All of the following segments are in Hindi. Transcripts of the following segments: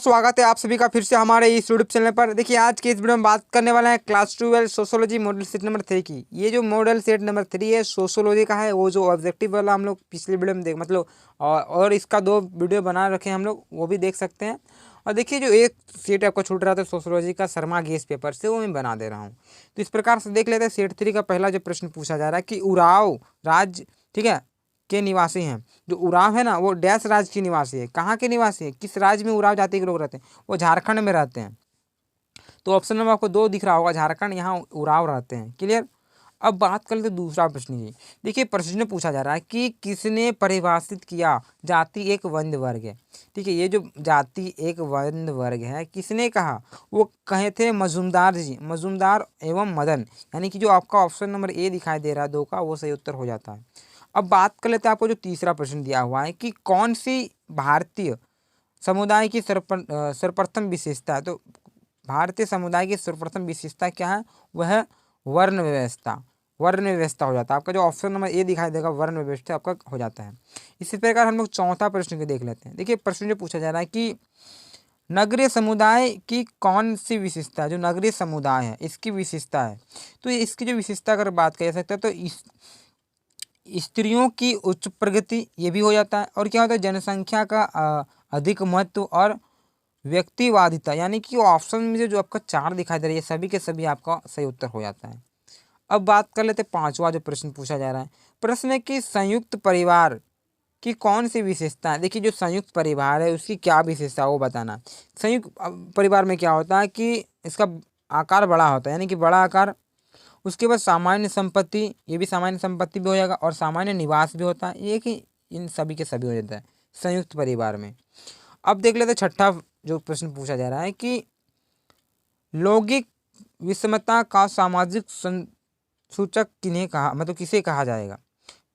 स्वागत है आप सभी का फिर से हमारे इस यूट्यूब चैनल पर। देखिए आज के इस वीडियो में बात करने वाले हैं class 12 sociology model set number 3 की। ये जो मॉडल सेट नंबर 3 है सोशोलॉजी का है, वो जो ऑब्जेक्टिव वाला हम लोग पिछले वीडियो में देख मतलब और इसका 2 वीडियो बना रखे हैं हम लोग, वो भी देख सकते हैं। और देखिए जो एक सेट आपको छूट रहा था सोशोलॉजी का शर्मा गेस पेपर से, वो मैं बना दे रहा हूँ। तो इस प्रकार से देख लेते हैं। सेट 3 का पहला जो प्रश्न पूछा जा रहा है कि उराव राज्य, ठीक है, के निवासी हैं। जो उराव है ना, वो डैश राज्य के निवासी है। कहाँ के निवासी है, किस राज्य में उराव जाति के लोग रहते हैं? वो झारखंड में रहते हैं। तो ऑप्शन नंबर आपको 2 दिख रहा होगा, झारखंड, यहाँ उराव रहते हैं। क्लियर। अब बात कर लेते दूसरा प्रश्न की। देखिए प्रश्न में पूछा जा रहा है कि किसने परिभाषित किया जाति एक वन्य वर्ग है। ठीक है, ये जो जाति एक वन्य वर्ग है किसने कहा? वो कहे थे मजूमदार जी, मजूमदार एवं मदन। यानी कि जो आपका ऑप्शन नंबर ए दिखाई दे रहा है 2 का, वो सही उत्तर हो जाता है। अब बात कर लेते हैं आपको जो तीसरा प्रश्न दिया हुआ है कि कौन सी भारतीय समुदाय की सर्वप्रथम विशेषता है। तो भारतीय समुदाय की सर्वप्रथम विशेषता क्या है? वह है वर्ण व्यवस्था। वर्ण व्यवस्था हो जाता है आपका। जो ऑप्शन नंबर ए दिखाई देगा वर्ण व्यवस्था आपका हो जाता है। इसी प्रकार हम लोग चौथा प्रश्न को देख लेते हैं। देखिए प्रश्न जो पूछा जा रहा है कि नगरीय समुदाय की कौन सी विशेषता है? जो नगरीय समुदाय है इसकी विशेषता है। तो इसकी जो विशेषता अगर बात कर सकते हैं तो इस स्त्रियों की उच्च प्रगति, ये भी हो जाता है। और क्या होता है? जनसंख्या का अधिक महत्व और व्यक्तिवादिता। यानी कि ऑप्शन में से जो आपका 4 दिखाई दे रही है सभी के सभी आपका सही उत्तर हो जाता है। अब बात कर लेते हैं पांचवा जो प्रश्न पूछा जा रहा है। प्रश्न है कि संयुक्त परिवार की कौन सी विशेषता है? देखिए जो संयुक्त परिवार है उसकी क्या विशेषता है वो बताना। संयुक्त परिवार में क्या होता है कि इसका आकार बड़ा होता है, यानी कि बड़ा आकार। उसके बाद सामान्य संपत्ति, ये भी सामान्य संपत्ति भी हो जाएगा, और सामान्य निवास भी होता है। ये कि इन सभी के सभी हो जाता है संयुक्त परिवार में। अब देख लेते हैं छठा जो प्रश्न पूछा जा रहा है कि लैंगिक विषमता का सामाजिक सूचक किन्हें कहा, मतलब किसे कहा जाएगा?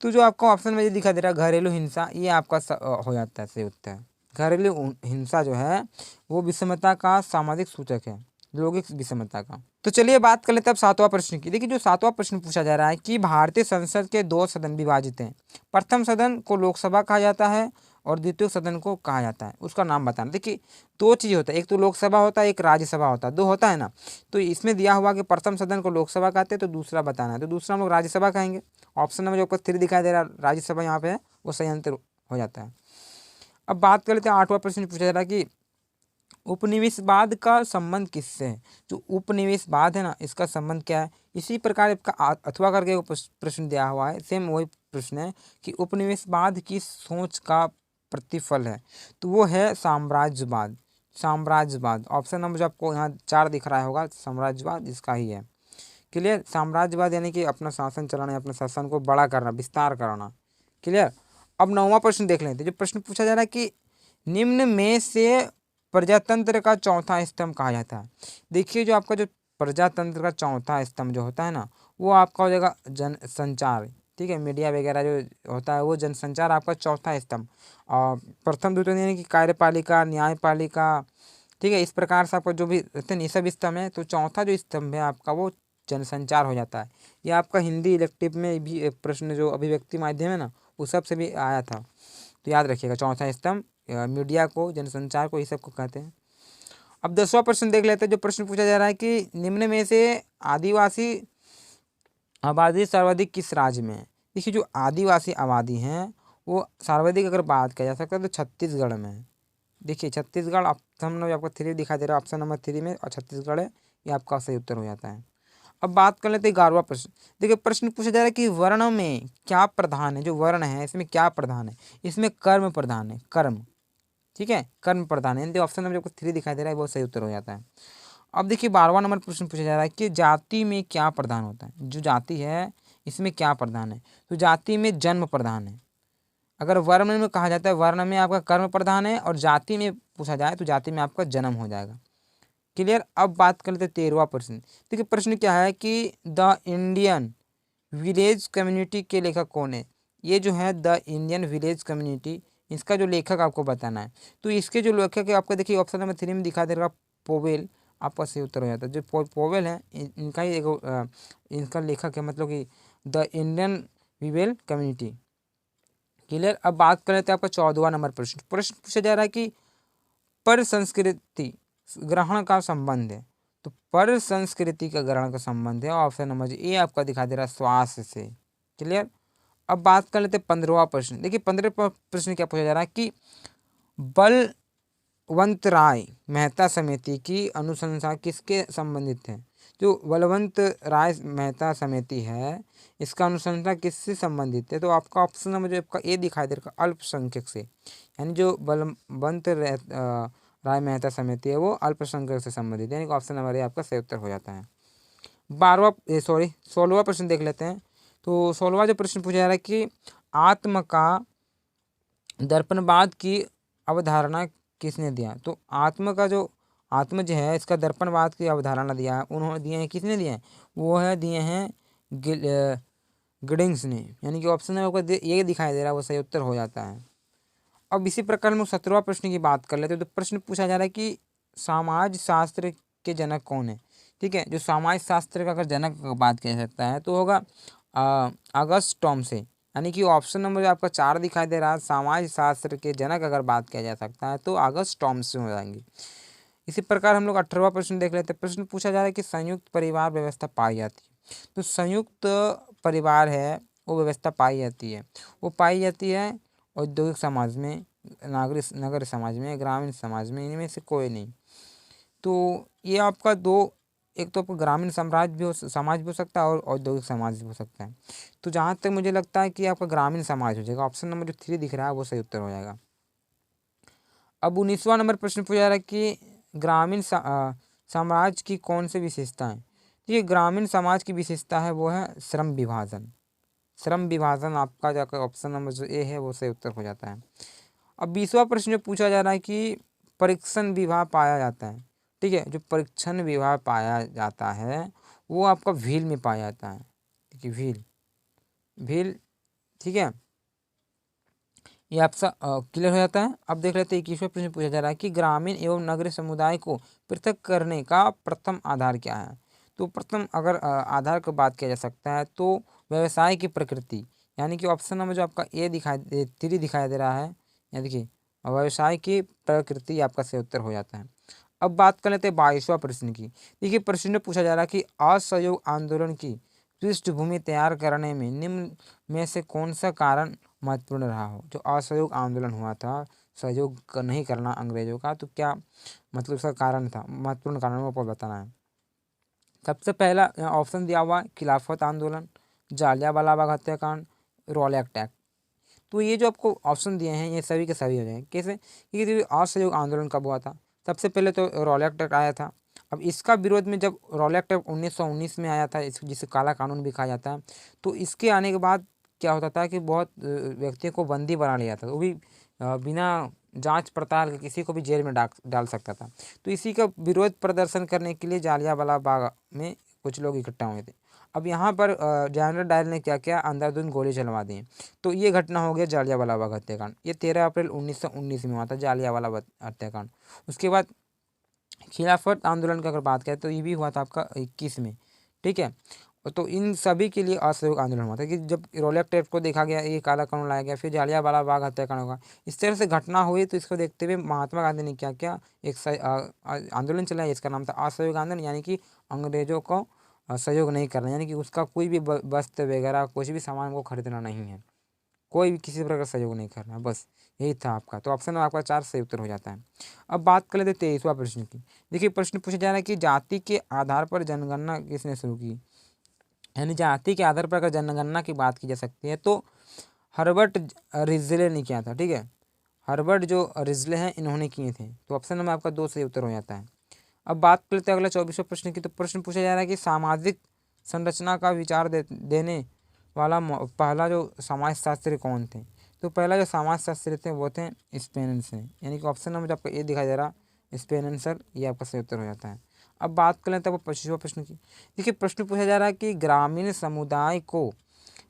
तो जो आपको ऑप्शन में ये दिखा दे रहा है घरेलू हिंसा, ये आपका हो जाता है सही उत्तर। घरेलू हिंसा जो है वो विषमता का सामाजिक सूचक है, लैंगिक विषमता का। तो चलिए बात कर लेते हैं अब सातवां प्रश्न की। देखिए जो सातवां प्रश्न पूछा जा रहा है कि भारतीय संसद के 2 सदन विभाजित हैं। प्रथम सदन को लोकसभा कहा जाता है और द्वितीय सदन को कहा जाता है, उसका नाम बताना। देखिए 2 चीज़ होता है, एक तो लोकसभा होता है, एक राज्यसभा होता है, 2 होता है ना। तो इसमें दिया हुआ कि प्रथम सदन को लोकसभा कहते हैं, तो दूसरा बताना है, तो दूसरा हम लोग राज्यसभा कहेंगे। ऑप्शन नंबर जो आपको 3 दिखाई दे रहा है राज्यसभा यहाँ पे है, वो सही आंसर हो जाता है। अब बात कर लेते हैं आठवां प्रश्न पूछा जा रहा है कि उपनिवेशवाद का संबंध किससे है? जो उपनिवेशवाद है ना, इसका संबंध क्या है? इसी प्रकार इसका अथवा करके प्रश्न दिया हुआ है, सेम वही प्रश्न है कि उपनिवेशवाद की सोच का प्रतिफल है, तो वो है साम्राज्यवाद। साम्राज्यवाद ऑप्शन नंबर जो आपको यहाँ 4 दिख रहा होगा, साम्राज्यवाद इसका ही है। क्लियर। साम्राज्यवाद यानी कि अपना शासन चलाना, अपने शासन को बड़ा करना, विस्तार करना। क्लियर। अब 9वां प्रश्न देख लेते हैं। जो प्रश्न पूछा जा रहा है कि निम्न में से प्रजातंत्र का चौथा स्तंभ कहा जाता है। देखिए जो आपका जो प्रजातंत्र का चौथा स्तंभ जो होता है ना, वो आपका हो जाएगा जनसंचार। ठीक है, मीडिया वगैरह जो होता है वो जनसंचार आपका चौथा स्तंभ। और प्रथम द्वितीय यानी कि कार्यपालिका, न्यायपालिका, ठीक है, इस प्रकार से आपका जो भी रहते हैं ये सब स्तंभ है। तो चौथा जो स्तंभ है आपका वो जनसंचार हो जाता है। ये आपका हिंदी इलेक्टिव में भी प्रश्न जो अभिव्यक्ति माध्यम है ना, उस सब से भी आया था, तो याद रखिएगा चौथा स्तंभ मीडिया को, जनसंचार को, ये सब को कहते हैं। अब 10वां प्रश्न देख लेते हैं। जो प्रश्न पूछा जा रहा है कि निम्न में से आदिवासी आबादी सर्वाधिक किस राज्य में है? देखिए जो आदिवासी आबादी हैं वो सर्वाधिक अगर बात किया जा सकता है तो छत्तीसगढ़ में है। देखिए छत्तीसगढ़ ऑप्शन नंबर आपको 3 दिखाई दे रहा है, ऑप्शन नंबर 3 में, और छत्तीसगढ़ है, ये आपका सही उत्तर हो जाता है। अब बात कर लेते हैं 11वां प्रश्न। देखिए प्रश्न पूछा जा रहा है कि वर्ण में क्या प्रधान है? जो वर्ण है इसमें क्या प्रधान है? इसमें कर्म प्रधान है, कर्म। ठीक है, कर्म प्रधान है। ऑप्शन नंबर आपको 3 दिखाई दे रहा है, वो सही उत्तर हो जाता है। अब देखिए 12वां नंबर प्रश्न पूछा जा रहा है कि जाति में क्या प्रधान होता है? जो जाति है इसमें क्या प्रधान है? तो जाति में जन्म प्रधान है। अगर वर्ण में कहा जाता है, वर्ण में आपका कर्म प्रधान है, और जाति में पूछा जाए तो जाति में आपका जन्म हो जाएगा। क्लियर। अब बात कर लेते हैं 13वां प्रश्न। देखिए प्रश्न क्या है कि द इंडियन विलेज कम्युनिटी के लेखक कौन है? ये जो है द इंडियन विलेज कम्युनिटी, इसका जो लेखक आपको बताना है। तो इसके जो लेखक है आपको देखिए ऑप्शन नंबर 3 में दिखा देगा पोवेल, आपका सही उत्तर हो जाता है। जो पोवेल है इनका ही एक इनका लेखक है, मतलब कि the Indian village community. Clear. अब बात कर लेते हैं आपका 14वां नंबर प्रश्न। प्रश्न पूछा जा रहा है कि पर संस्कृति ग्रहण का संबंध है, तो पर संस्कृति का ग्रहण का संबंध है ऑप्शन नंबर ए आपका दिखा दे रहा है श्वास से। क्लियर। अब बात कर लेते हैं 15वां प्रश्न। देखिए 15वां प्रश्न क्या पूछा जा रहा है कि बलवंत राय मेहता समिति की अनुशंसा किसके संबंधित है। जो बलवंत राय मेहता समिति है इसका अनुशंसा किससे संबंधित है, तो आपका ऑप्शन नंबर जो आपका ए दिखाई दे रहा है अल्पसंख्यक से, यानी जो बलवंत राय मेहता समिति है वो अल्पसंख्यक से संबंधित है, यानी ऑप्शन नंबर ए आपका सही उत्तर हो जाता है। 16वां प्रश्न देख लेते हैं। तो 16वां जो प्रश्न पूछा जा रहा है कि आत्म का दर्पणवाद की अवधारणा किसने दिया। तो आत्म जो है इसका दर्पणवाद की अवधारणा दिया है, उन्होंने दिए हैं, किसने दिए हैं, वो है दिए हैं गिडिंग्स ने, यानी कि ऑप्शन नंबर ये दिखाई दे रहा है वो सही उत्तर हो जाता है। अब इसी प्रकार हम लोग 17वां प्रश्न की बात कर लेते हैं। तो प्रश्न पूछा जा रहा है कि समाज शास्त्र के जनक कौन है। ठीक है, जो समाज शास्त्र का अगर जनक बात किया जा सकता है तो होगा अगस्ट टॉमसे, यानी कि ऑप्शन नंबर जो आपका 4 दिखाई दे रहा है समाज शास्त्र के जनक अगर बात किया जा सकता है तो अगस्ट टॉमसे हो जाएंगे। इसी प्रकार हम लोग 18वां प्रश्न देख लेते हैं। प्रश्न पूछा जा रहा है कि संयुक्त परिवार व्यवस्था पाई जाती है। तो संयुक्त परिवार है वो व्यवस्था पाई जाती है, वो पाई जाती है औद्योगिक समाज में, नगर समाज में, ग्रामीण समाज में, इनमें से कोई नहीं। तो ये आपका एक तो आपका ग्रामीण समाज भी हो सकता है और औद्योगिक समाज भी हो सकता है। तो जहाँ तक मुझे लगता है कि आपका ग्रामीण समाज हो जाएगा, ऑप्शन नंबर जो 3 दिख रहा है वो सही उत्तर हो जाएगा। अब 19वां नंबर प्रश्न पूछा जा रहा है कि ग्रामीण समाज की कौन सी विशेषता है। ये ग्रामीण समाज की विशेषता है वो है श्रम विभाजन। श्रम विभाजन आपका जाकर ऑप्शन नंबर जो ए है वो सही उत्तर हो जाता है। अब 20वां प्रश्न जो पूछा जा रहा है कि परीक्षण विभाग पाया जाता है। ठीक है, जो परीक्षण विभाग पाया जाता है वो आपका भील में पाया जाता है। ठीक है, भील। ठीक है, ये आपका क्लियर हो जाता है। अब देख लेते हैं 21वां प्रश्न पूछा जा रहा है कि ग्रामीण एवं नगरीय समुदाय को पृथक करने का प्रथम आधार क्या है। तो प्रथम अगर आधार की बात किया जा सकता है तो व्यवसाय की प्रकृति, यानी कि ऑप्शन नंबर जो आपका ए 3 दिखाई दे रहा है, या देखिए व्यवसाय की प्रकृति आपका सही उत्तर हो जाता है। अब बात कर लेते हैं 22वां प्रश्न की। देखिए प्रश्न में पूछा जा रहा है कि असहयोग आंदोलन की पृष्ठभूमि तैयार करने में निम्न में से कौन सा कारण महत्वपूर्ण रहा हो। जो असहयोग आंदोलन हुआ था, सहयोग नहीं करना अंग्रेजों का, तो क्या मतलब उसका कारण था, महत्वपूर्ण कारण वो आपको बताना है। सबसे पहला ऑप्शन दिया हुआ खिलाफत आंदोलन, जालियांवाला बाग हत्याकांड, रॉलेट एक्ट। तो ये जो आपको ऑप्शन दिए हैं ये सभी के सभी हो जाएंगे। कैसे, क्योंकि असहयोग आंदोलन कब हुआ था, सबसे पहले तो रॉलेट एक्ट आया था। अब इसका विरोध में जब रॉलेट एक्ट 1919 में आया था, जिसे काला कानून भी कहा जाता है, तो इसके आने के बाद क्या होता था कि बहुत व्यक्तियों को बंदी बना लिया था, वो भी बिना जांच पड़ताल के किसी को भी जेल में डाल सकता था। तो इसी का विरोध प्रदर्शन करने के लिए जालियांवाला बाग में कुछ लोग इकट्ठा हुए थे। अब यहाँ पर जनरल डायर ने क्या किया, अंधाधुंध गोली चलवा दी। तो ये घटना हो गया जालियांवाला बाग हत्याकांड। ये 13 अप्रैल 1919 में हुआ था जालियांवाला बाग हत्याकांड। उसके बाद खिलाफत आंदोलन की अगर बात करें तो ये भी हुआ था आपका 21 में। ठीक है, तो इन सभी के लिए असहयोग आंदोलन हुआ था कि जब रॉलेट एक्ट को देखा गया, ये काला कानून लाया गया, फिर जालियांवाला बाग हत्याकांड होगा, इस तरह से घटना हुई। तो इसको देखते हुए महात्मा गांधी ने क्या किया, एक आंदोलन चलाया, इसका नाम था असहयोग आंदोलन, यानी कि अंग्रेजों को सहयोग नहीं करना, यानी कि उसका कोई भी वस्त्र वगैरह कुछ भी सामान को खरीदना नहीं है, कोई भी किसी प्रकार का सहयोग नहीं करना, बस यही था आपका। तो ऑप्शन आपका 4 सही उत्तर हो जाता है। अब बात कर लेते 23वां प्रश्न की। देखिए प्रश्न पूछा जा रहा है कि जाति के आधार पर जनगणना किसने शुरू की। यानी जाति के आधार पर अगर जनगणना की बात की जा सकती है तो हर्बर्ट रिजले ने किया था। ठीक है, हर्बर्ट जो रिजले हैं इन्होंने किए थे। तो ऑप्शन नंबर आपका 2 सही उत्तर हो जाता है। अब बात कर लेते हैं अगला 24वां प्रश्न की। तो प्रश्न पूछा जा रहा है कि सामाजिक संरचना का विचार देने वाला पहला जो समाजशास्त्री कौन थे। तो पहला जो समाजशास्त्री थे वो थे स्पेनेसर, यानी कि ऑप्शन नंबर आपका ए दिखाई दे रहा स्पेनेसर, ये आपका सही उत्तर हो जाता है। अब बात कर लेते हैं 25वां प्रश्न की। देखिए प्रश्न पूछा जा रहा है कि ग्रामीण समुदाय को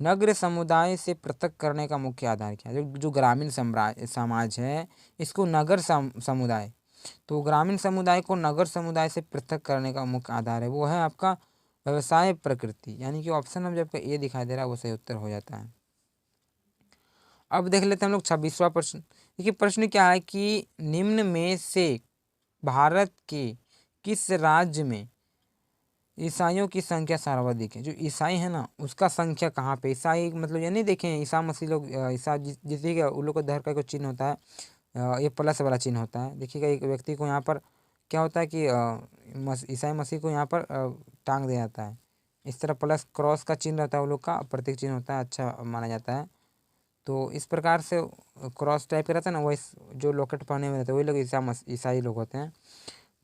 नगर समुदाय से पृथक करने का मुख्य आधार क्या है। जो ग्रामीण समाज है इसको नगर समुदाय, तो ग्रामीण समुदाय को नगर समुदाय से पृथक करने का मुख्य आधार है वो है आपका व्यवसाय प्रकृति, यानी कि ऑप्शन नंबर आपका ए दिखाई दे रहा है वो सही उत्तर हो जाता है। अब देख लेते हैं हम लोग 26वां प्रश्न। देखिए प्रश्न क्या है कि निम्न में से भारत के किस राज्य में ईसाइयों की संख्या सर्वाधिक है? जो ईसाई है ना उसका संख्या कहाँ पे, ईसाई मतलब ये नहीं देखें ईसा मसीह लोग, ईसा जिस उन लोग को धर का कोई चिन्ह होता है, ये प्लस वाला चिन्ह होता है। देखिएगा एक व्यक्ति को यहाँ पर क्या होता है कि ईसाई मसीह को यहाँ पर टांग दिया जाता है, इस तरह प्लस क्रॉस का चिन्ह रहता है, वो लोग का प्रतीक चिन्ह होता है, अच्छा माना जाता है। तो इस प्रकार से क्रॉस टाइप का रहता है ना, वही जो लॉकेट पहने हुए रहते हैं वही लोग ईसाई लोग होते हैं।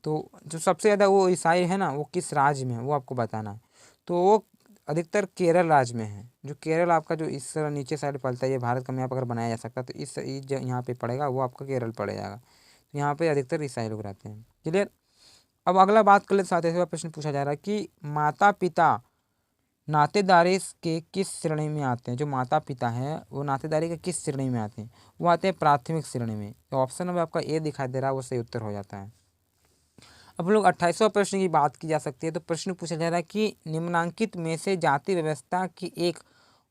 तो जो सबसे ज़्यादा वो ईसाई है ना वो किस राज्य में है वो आपको बताना है। तो वो अधिकतर केरल राज्य में है। जो केरल आपका जो इस तरह नीचे साइड पड़ता है, ये भारत का मैप अगर बनाया जा सकता है तो इस जो यहाँ पे पड़ेगा वो आपका केरल पड़ जाएगा। तो यहाँ पे अधिकतर ईसाई लोग रहते हैं। क्लियर। अब अगला बात कर लेते, साथ ही प्रश्न पूछा जा रहा है कि माता पिता नातेदारी के किस श्रेणी में आते हैं? जो माता पिता है वो नातेदारी के किस श्रेणी में आते हैं? वो आते हैं प्राथमिक श्रेणी में। तो ऑप्शन में आपका ए दिखाई दे रहा है, वो सही उत्तर हो जाता है। अब लोग 28वां प्रश्न की बात की जा सकती है। तो प्रश्न पूछा जा रहा है कि निम्नांकित में से जाति व्यवस्था की एक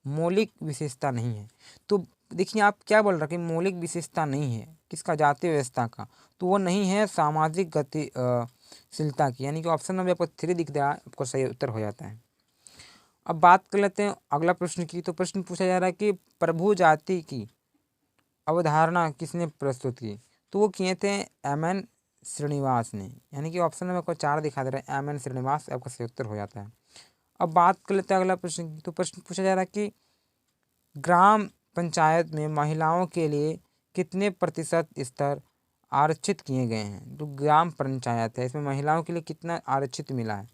मौलिक विशेषता नहीं है। तो देखिए आप क्या बोल रहे हैं कि मौलिक विशेषता नहीं है किसका, जाति व्यवस्था का, तो वो नहीं है सामाजिक गतिशीलता की, यानी कि ऑप्शन नंबर आपको 3 दिख रहा है, आपको सही उत्तर हो जाता है। अब बात कर लेते हैं अगला प्रश्न की। तो प्रश्न पूछा जा रहा है कि प्रभु जाति की अवधारणा किसने प्रस्तुत की? तो वो किए थे एम.एन. श्रीनिवास ने, यानी कि ऑप्शन में आपको 4 दिखा दे रहा है, एम.एन. श्रीनिवास आपका सही उत्तर हो जाता है। अब बात कर लेते हैं अगला प्रश्न की। तो प्रश्न पूछा जा रहा है कि ग्राम पंचायत में महिलाओं के लिए कितने प्रतिशत स्तर आरक्षित किए गए हैं? तो ग्राम पंचायत है, इसमें महिलाओं के लिए कितना आरक्षित मिला है,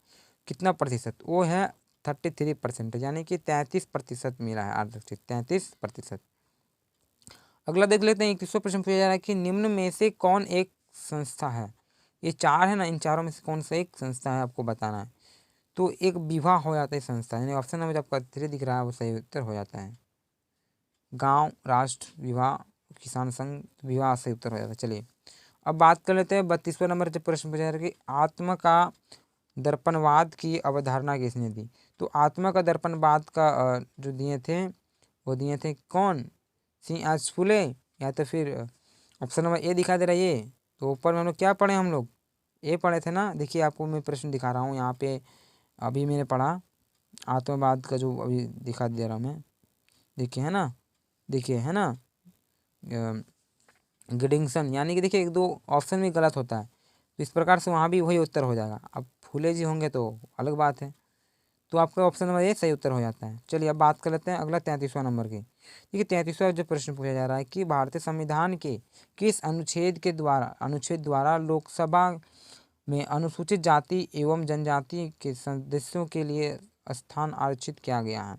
कितना प्रतिशत? वो है 33%, यानी कि 33% मिला है आरक्षित, 33%। अगला देख लेते हैं 21वां प्रश्न पूछा जा रहा है कि निम्न में से कौन एक संस्था है? ये 4 है ना, इन चारों में से कौन सा एक संस्था है आपको बताना है। तो एक विवाह हो जाता है संस्था, यानी ऑप्शन नंबर आपका 3 दिख रहा है वो सही उत्तर हो जाता है। गांव राष्ट्र विवाह किसान संघ विवाह सही उत्तर हो जाता है। चलिए अब बात कर लेते हैं 32वां नंबर जब प्रश्न पूछा जा रहा है कि आत्मा का दर्पणवाद की अवधारणा किसने दी? तो आत्मा का दर्पणवाद का जो दिए थे वो दिए थे कौन? C.S. फुले, या तो फिर ऑप्शन नंबर ए दिखा दे रहा है ये। तो ऊपर में हम लोग क्या पढ़े, हम लोग ए पढ़े थे ना। देखिए आपको मैं प्रश्न दिखा रहा हूँ यहाँ पे, अभी मैंने पढ़ा आत्मवाद का जो अभी दिखा दे रहा हूँ मैं, देखिए है ना, देखिए है ना गिडिंगसन, यानी कि देखिए 1-2 ऑप्शन भी गलत होता है, तो इस प्रकार से वहाँ भी वही उत्तर हो जाएगा। अब फूले जी होंगे तो अलग बात है, तो आपका ऑप्शन नंबर ए सही उत्तर हो जाता है। चलिए अब बात कर लेते हैं अगला 33वां नंबर की। देखिए 33वां जो प्रश्न पूछा जा रहा है कि भारतीय संविधान के किस अनुच्छेद द्वारा लोकसभा में अनुसूचित जाति एवं जनजाति के सदस्यों के लिए स्थान आरक्षित किया गया है?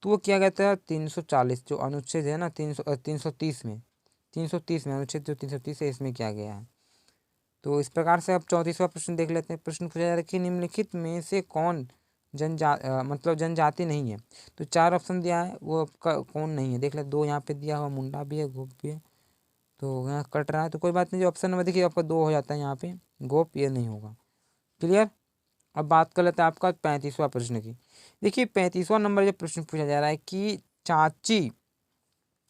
तो वो किया गया था 340 जो अनुच्छेद है ना, 330 में, 330 में अनुच्छेद जो 330 है इसमें किया गया है। तो इस प्रकार से अब 34वां प्रश्न देख लेते हैं। प्रश्न पूछा जा रहा है कि निम्नलिखित में से कौन मतलब जनजाति नहीं है? तो 4 ऑप्शन दिया है, वो आपका कौन नहीं है देख ले। 2 यहाँ पे दिया हुआ, मुंडा भी है, गोप भी है, तो यहाँ कट रहा है, तो कोई बात नहीं, जो ऑप्शन नंबर देखिए आपका 2 हो जाता है यहाँ पे, गोप ये नहीं होगा। क्लियर। अब बात कर लेते हैं आपका 35वां प्रश्न की। देखिए 35वां नंबर जो प्रश्न पूछा जा रहा है कि चाची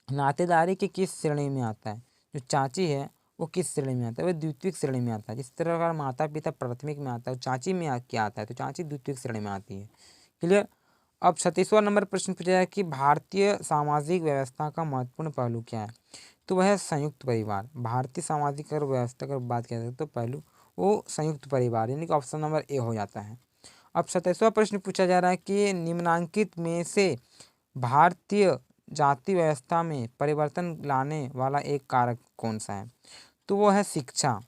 नातेदारी के किस श्रेणी में आता है? जो चाची है वो किस श्रेणी में आता है? वो द्वितीयक श्रेणी में आता है। जिस तरह का माता पिता प्राथमिक में आता है, चाची में क्या आता है? तो चाची द्वितीयक श्रेणी में आती है। क्लियर। अब 36वां नंबर प्रश्न पूछा जाए कि भारतीय सामाजिक व्यवस्था का महत्वपूर्ण पहलू क्या है? तो वह है संयुक्त परिवार। भारतीय सामाजिक और व्यवस्था की बात किया जाए तो पहलू वो संयुक्त परिवार, यानी कि ऑप्शन नंबर ए हो जाता है। अब 27वां प्रश्न पूछा जा रहा है कि निम्नांकित में से भारतीय जाति व्यवस्था में परिवर्तन लाने वाला एक कारक कौन सा है? तो वो है शिक्षा।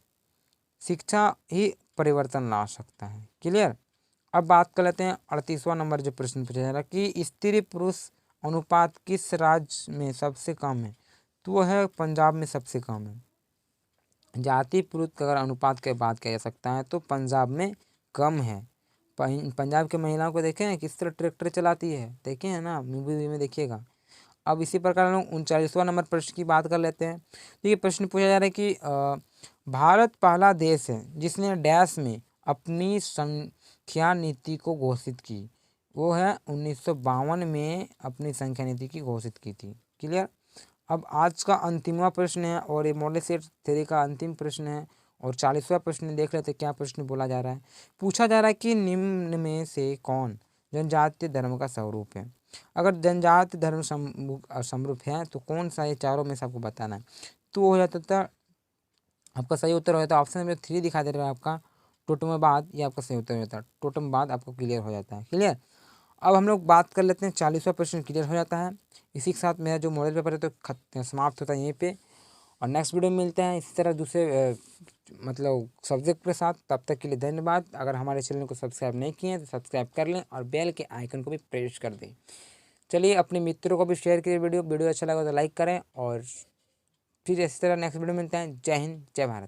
शिक्षा ही परिवर्तन ला सकता है। क्लियर। अब बात कर लेते हैं 38वां नंबर जो प्रश्न पूछा जा रहा है कि स्त्री पुरुष अनुपात किस राज्य में सबसे कम है? तो वो है पंजाब में सबसे कम है। जाति पुरुष का अगर अनुपात की बात किया जा सकता है तो पंजाब में कम है। पंजाब की महिलाओं को देखें किस तरह ट्रैक्टर चलाती है, देखे हैं ना, मूवी में देखिएगा। अब इसी प्रकार हम लोग 39वां नंबर प्रश्न की बात कर लेते हैं। तो ये प्रश्न पूछा जा रहा है कि भारत पहला देश है जिसने डैश में अपनी संख्या नीति को घोषित की। वो है 1952 में अपनी संख्या नीति की घोषित की थी। क्लियर। अब आज का अंतिमवा प्रश्न है और ये मॉडल सेट थ्योरी का अंतिम प्रश्न है, और 40वां प्रश्न देख लेते क्या प्रश्न बोला जा रहा है। पूछा जा रहा है कि निम्न में से कौन जनजातीय धर्म का स्वरूप है। अगर जनजातीय धर्म समरूप है तो कौन सा ये चारों में से आपको बताना है। तो हो जाता था आपका सही उत्तर हो जाता है ऑप्शन नंबर 3 दिखा दे रहा है आपका टोटमवाद, ये आपका सही उत्तर हो जाता है। टोटमवाद आपको क्लियर हो जाता है। क्लियर। अब हम लोग बात कर लेते हैं 40वां प्रश्न क्लियर हो जाता है। इसी के साथ मेरा जो मॉडल पेपर है तो समाप्त होता है यहीं पे। और नेक्स्ट वीडियो में मिलते हैं इसी तरह दूसरे मतलब सब्जेक्ट के साथ। तब तक के लिए धन्यवाद। अगर हमारे चैनल को सब्सक्राइब नहीं किए हैं तो सब्सक्राइब कर लें और बेल के आइकन को भी प्रेस कर दें। चलिए अपने मित्रों को भी शेयर करिए वीडियो अच्छा लगा तो लाइक करें। और फिर इसी तरह नेक्स्ट वीडियो में मिलते हैं। जय हिंद, जय भारत।